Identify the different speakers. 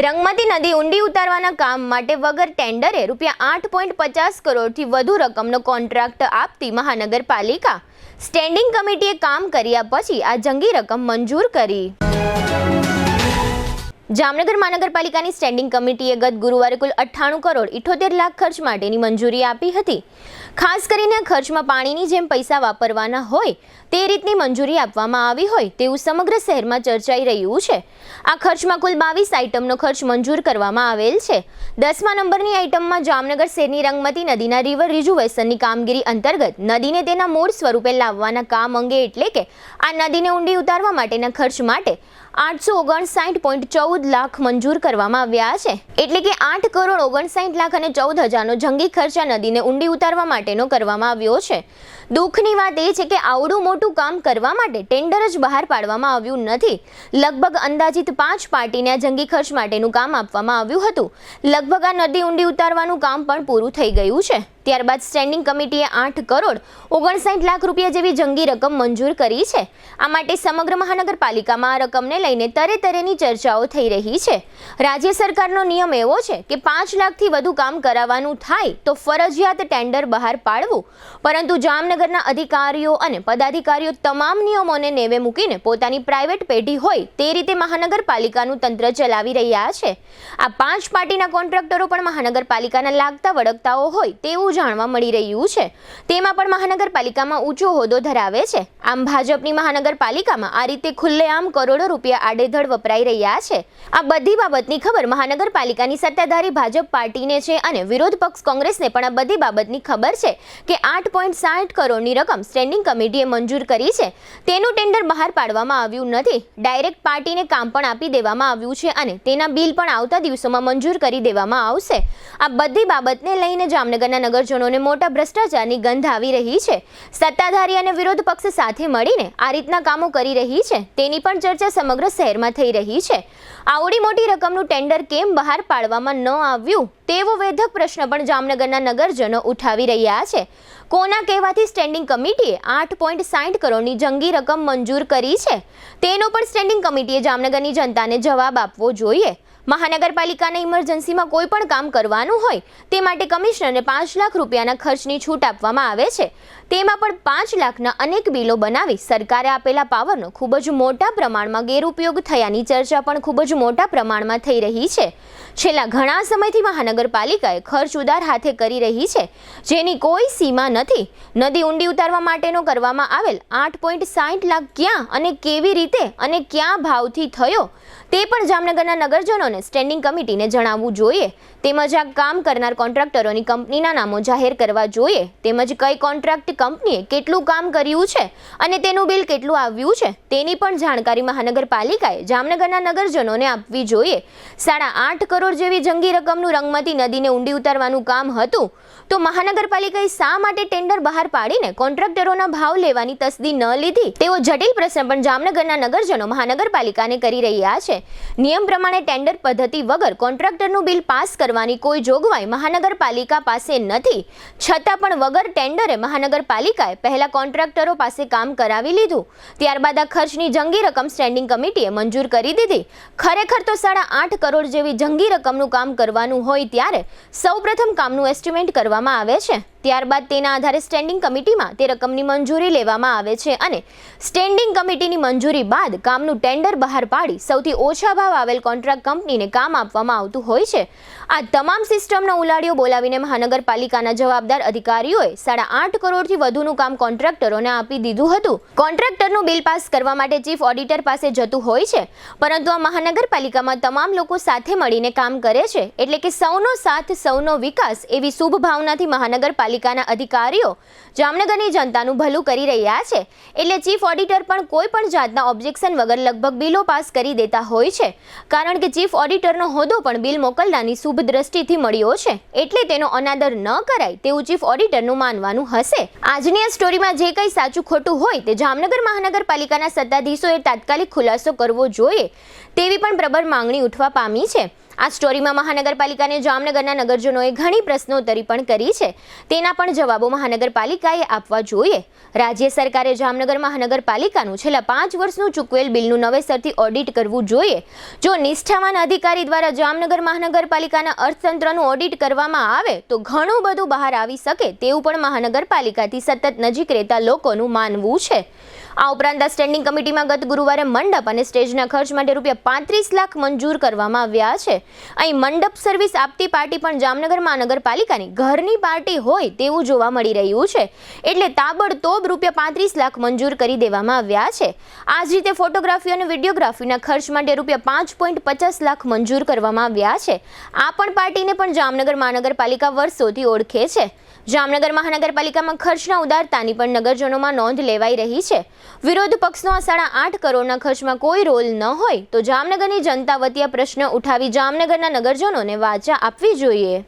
Speaker 1: રંગમતી નદી ઊંડી ઉતારવાના કામ માટે વગર ટેન્ડરે ₹8.50 કરોડથી વધુ રકમનો કોન્ટ્રાક્ટ આપતી મહાનગરપાલિકા સ્ટેન્ડિંગ કમિટીએ કામ કર્યા પછી આ જંગી રકમ મંજૂર કરી। જામનગર મહાનગરપાલિકાની સ્ટેન્ડિંગ કમિટીએ ગત ગુરુવારે કુલ 98 કરોડ 78 લાખ ખર્ચ માટેની મંજૂરી આપી હતી। ખાસ કરીને ખર્ચમાં પાણીની જેમ પૈસા વાપરવાના હોય તે રીતની મંજૂરી આપવામાં આવી હોય તેવું સમગ્ર શહેરમાં ચર્ચાઈ રહ્યું છે। આ ખર્ચમાં કુલ 22 આઇટમનો ખર્ચ મંજૂર કરવામાં આવેલ છે। 10મા નંબરની આઇટમમાં જામનગર શહેરની રંગમતી નદીના રિવર રિજુવેશનની કામગીરી અંતર્ગત નદીને તેના મૂળ સ્વરૂપે લાવવાના કામ અંગે એટલે કે આ નદીને ઊંડી ઉતારવા માટેના ખર્ચ માટે 859.14 લાખ મંજૂર કરવામાં આવ્યા છે। એટલે કે 8 કરોડ 59 લાખ અને 14,000નો જંગી ખર્ચ આ નદીને ઊંડી ઉતારવા માટેનો કરવામાં આવ્યો છે। દુઃખની વાત એ છે કે આવડું મોટું કામ કરવા માટે ટેન્ડર જ બહાર પાડવામાં આવ્યું નથી। લગભગ અંદાજિત 5 પાર્ટીને આ જંગી ખર્ચ માટેનું કામ આપવામાં આવ્યું હતું। લગભગ આ નદી ઊંડી ઉતારવાનું કામ પણ પૂરું થઈ ગયું છે। ત્યારબાદ સ્ટેન્ડિંગ કમિટીએ 8 કરોડ 59 લાખ રૂપિયા જેવી જંગી રકમ મંજૂર કરી છે। આ માટે સમગ્ર મહાનગરપાલિકામાં આ રકમને લઈને તરેતરેની ચર્ચાઓ થઈ રહી છે। રાજ્ય સરકારનો નિયમ એવો છે કે 5 લાખથી વધુ કામ કરાવવાનું થાય તો ફરજિયાત ટેન્ડર બહાર પાડવું, પરંતુ જામનગરના અધિકારીઓ અને પદાધિકારીઓ તમામ નિયમોને નેવે મૂકીને પોતાની પ્રાઇવેટ પેઢી હોય તે રીતે મહાનગરપાલિકાનું તંત્ર ચલાવી રહ્યા છે। આ 5 પાર્ટીના કોન્ટ્રાક્ટરો પણ મહાનગરપાલિકાના લાગતા વળગતાઓ હોય તેવું જાણવા મળી રહ્યું છે। તેમાં પણ મહાનગરપાલિકામાં ઊંચો હોદ્દો ધરાવે છે। આમ ભાજપની મહાનગરપાલિકામાં આ રીતે ખુલ્લેઆમ કરોડો રૂપિયા આડેધડ વપરાઈ રહ્યા છે। આ બધી બાબતની ખબર મહાનગરપાલિકાની સત્તાધારી ભાજપ પાર્ટીને છે અને વિરોધ પક્ષ કોંગ્રેસને પણ આ બધી બાબતની ખબર છે કે 8.60 કરોડની રકમ સ્ટેન્ડિંગ કમિટીએ મંજૂર કરી છે તેનું ટેન્ડર બહાર પાડવામાં આવ્યું નથી। ડાયરેક્ટ પાર્ટીને કામ પણ આપી દેવામાં આવ્યું છે અને તેના બિલ પણ આવતા દિવસોમાં મંજૂર કરી દેવામાં આવશે। આ બધી બાબતને લઈને જામનગરના નગરજનોને મોટા ભ્રષ્ટાચારની ગંધ આવી રહી છે। સત્તાધારી અને વિરોધ પક્ષ સાથે મળીને આ રીતના કામો કરી રહી છે તેની પણ ચર્ચા સમગ્ર શહેરમાં થઈ રહી છે। આવડી મોટી રકમનું ટેન્ડર કેમ બહાર પાડવામાં ન આવ્યું તેવો વેધક પ્રશ્ન પણ જામનગરના નગરજનો ઉઠાવી રહ્યા છે। કોના કહેવાથી સ્ટેન્ડિંગ કમિટીએ 8.60 કરોડની જંગી રકમ મંજૂર કરી છે તેનો પણ સ્ટેન્ડિંગ કમિટીએ જામનગરની જનતાને જવાબ આપવો જોઈએ। મહાનગરપાલિકાને ઇમરજન્સીમાં કોઈ પણ કામ કરવાનું હોય તે માટે કમિશનરને 5 લાખ રૂપિયાના ખર્ચની છૂટ આપવામાં આવે છે। તેમાં પણ 5 લાખના અનેક બિલો બનાવી સરકારે આપેલા પાવરનો ખૂબ જ મોટા પ્રમાણમાં ગેરઉપયોગ થયાની ચર્ચા પણ ખૂબ જ મોટા પ્રમાણમાં થઈ રહી છે। છેલ્લા ઘણા સમયથી મહાનગરપાલિકાએ ખર્ચ ઉદાર હાથે કરી રહી છે જેની કોઈ સીમા નથી। નદી ઊંડી ઉતારવા માટેનો કરવામાં આવેલ 8.60 લાખ ક્યાં અને કેવી રીતે અને ક્યાં ભાવથી થયો તે પણ જામનગરના નગરજનોને સ્ટેન્ડિંગ કમિટીને જણાવવું જોઈએ। તેમજ આ કામ કરનાર કોન્ટ્રાક્ટરોની કંપનીના નામો જાહેર કરવા જોઈએ। તેમજ કઈ કોન્ટ્રાક્ટ કંપનીએ કેટલું કામ કર્યું છે અને તેનું બિલ કેટલું આવ્યું છે તેની પણ જાણકારી મહાનગરપાલિકાએ જામનગરના નગરજનોને આપવી જોઈએ। 8.5 કરોડ જેવી જંગી રકમનું રંગમતી નદીને ઊંડી ઉતારવાનું કામ હતું તો મહાનગરપાલિકાએ શા માટે ટેન્ડર બહાર પાડીને કોન્ટ્રાક્ટરોના ભાવ લેવાની તસ્દી ન લીધી તેવો જટિલ પ્રશ્ન પણ જામનગરના નગરજનો મહાનગરપાલિકાને કરી રહ્યા છે। નિયમ પ્રમાણે ટેન્ડર પદ્ધતિ વગર કોન્ટ્રાક્ટરનું બિલ પાસ કરવાની કોઈ જોગવાઈ મહાનગરપાલિકા પાસે નથી, છતાં પણ વગર ટેન્ડરે મહાનગરપાલિકાએ પહેલા કોન્ટ્રાક્ટરો પાસે કામ કરાવી લીધું। ત્યારબાદ આ ખર્ચની જંગી રકમ સ્ટેન્ડિંગ કમિટીએ મંજૂર કરી દીધી। ખરેખર તો 8.5 કરોડ જેવી જંગી રકમનું કામ કરવાનું હોય ત્યારે સૌપ્રથમ કામનું એસ્ટિમેટ કરવામાં આવે છે, ત્યારબાદ તેના આધારે સ્ટેન્ડિંગ કમિટીમાં તે રકમની મંજૂરી લેવામાં આવે છે અને સ્ટેન્ડિંગ કમિટીની મંજૂરી બાદ કામનું ટેન્ડર બહાર પાડી સૌથી ઓછા ભાવ આવેલ કોન્ટ્રાક્ટ કંપનીને કામ આપવામાં આવતું હોય છે। આ તમામ સિસ્ટમનો ઉલાડિયો બોલાવીને મહાનગરપાલિકાના જવાબદાર અધિકારીઓએ 8.5 કરોડથી વધુનું કામ કોન્ટ્રાક્ટરોને આપી દીધું હતું। કોન્ટ્રાક્ટરનું બિલ પાસ કરવા માટે ચીફ ઓડિટર પાસે જતું હોય છે, પરંતુ આ મહાનગરપાલિકામાં તમામ લોકો સાથે મળીને કામ કરે છે એટલે કે સૌનો સાથ સૌનો વિકાસ એવી શુભ ભાવનાથી મહાનગરપાલિકાના અધિકારીઓ જામનગરની જનતાનું ભલું કરી રહ્યા છે। એટલે ચીફ ઓડિટર પણ કોઈ પણ જાતના ઓબ્જેક્શન વગર લગભગ બિલો પાસ કરી દેતા હોય છે, કારણ કે ચીફ ઓડિટરનો હોદ્દો પણ બિલ મોકલનારની શુભ દ્રષ્ટિથી મળ્યો છે એટલે તેનો અનાદર ન કરાય તેવું ચીફ ઓડિટરનું માનવાનું હશે। આજની આ સ્ટોરીમાં જે કંઈ સાચું ખોટું હોય તે જામનગર મહાનગરપાલિકાના સત્તાધીશોએ તાત્કાલિક ખુલાસો કરવો જોઈએ। તેવી પણ પ્રબળ માંગણી ઉઠવા પામી છે। આ સ્ટોરીમાં મહાનગરપાલિકાને જામનગરના નગરજનોએ ઘણી પ્રશ્નોત્તરી પણ કરી છે, તેના પણ જવાબો મહાનગરપાલિકાએ આપવા જોઈએ। રાજ્ય સરકારે જામનગર મહાનગરપાલિકાનું છેલ્લા 5 વર્ષનું ચૂકવેલ બિલનું નવેસરથી ઓડિટ કરવું જોઈએ। જો નિષ્ઠાવાન અધિકારી દ્વારા જામનગર મહાનગરપાલિકાના અર્થતંત્રનું ઓડિટ કરવામાં આવે તો ઘણું બધું બહાર આવી શકે તેવું પણ મહાનગરપાલિકાથી સતત નજીક રહેતા લોકોનું માનવું છે। આ ઉપરાંત આ સ્ટેન્ડિંગ કમિટીમાં ગત ગુરુવારે મંડપ અને સ્ટેજના ખર્ચ માટે ₹35 લાખ મંજૂર કરવામાં આવ્યા છે। અહીં મંડપ સર્વિસ આપતી પાર્ટી પણ જામનગર મહાનગરપાલિકાની ઘરની પાર્ટી હોય તેવું જોવા મળી રહ્યું છે, એટલે તાબડતોબ ₹35 લાખ મંજૂર કરી દેવામાં આવ્યા છે। આ જ રીતે ફોટોગ્રાફી અને વિડીયોગ્રાફીના ખર્ચ માટે ₹5.50 લાખ મંજૂર કરવામાં આવ્યા છે। આ પણ પાર્ટીને પણ જામનગર મહાનગરપાલિકા વર્ષોથી ઓળખે છે। જામનગર મહાનગરપાલિકામાં ખર્ચના ઉદારતાની પણ નગરજનોમાં નોંધ લેવાઈ રહી છે। વિરોધ પક્ષનો આ 8.5 કરોડના ખર્ચમાં કોઈ રોલ ન હોય તો જામનગરની જનતા વતી આ પ્રશ્ન ઉઠાવી જામનગરના નગરજનોને વાચા આપવી જોઈએ।